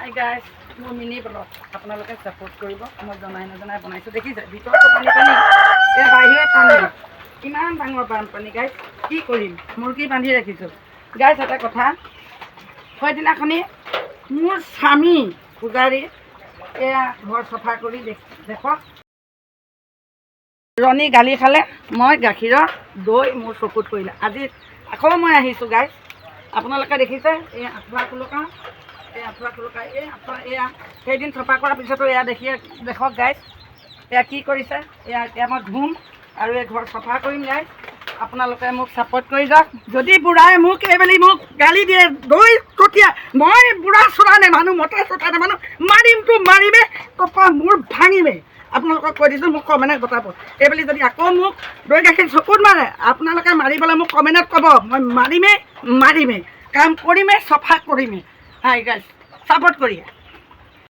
hi guys মোৰ mini blog আপোনালোকে support কৰিব মই জনাই নজনাই বনাইছোঁ দেখিছে ভিতৰতো পানী পানী এতিয়া বাহিৰত পানী কিমান ডাঙৰ বানপানী গাইজ কি কৰিম মুৰ্গী বান্ধি ৰাখিছোঁ গাইজ এটা কথা সেইদিনাখনি মোৰ স্বামী পূজাৰী এয়া ঘৰ চফা কৰি দেখক ৰণী গালি খালে মই গাখীৰৰ দৈ মোৰ চকুত পৰিলে আজি আকৌ মই আহিছোঁ গাইজ আপোনালোকে দেখিছে এই আঁঠুৱা কুলকা এই আঁঠুৱা কুলকা এই আঁঠুৱা এয়া সেইদিন চফা কৰাৰ পিছতো এয়া দেখক গাইজ এয়া কি কৰিছে এয়া এতিয়া মই ধুম আৰু এই ঘৰ চফা কৰিম গাইজ আপোনালোকে মোক ছাপোৰ্ট কৰি যাওক যদি বুঢ়াই মোক এইবেলি মোক গালি দিয়ে দৈ চটিয়া মই বুঢ়া চোৰা নেমানো মতা চোতা নেমানো মাৰিমতো মাৰিমে কপা মোৰ ভাঙিমে আপোনালোকক কৈ দিছোঁ মোক কমেণ্টত বটাব এইবেলি যদি আকৌ মোক দৈ গাখীৰ চকুত মাৰে আপোনালোকে মাৰিবলৈ মোক কমেণ্টত ক'ব মই মাৰিমে কাম কৰিমে চফা কৰিমে হাই গাইজ ছাপোৰ্ট কৰি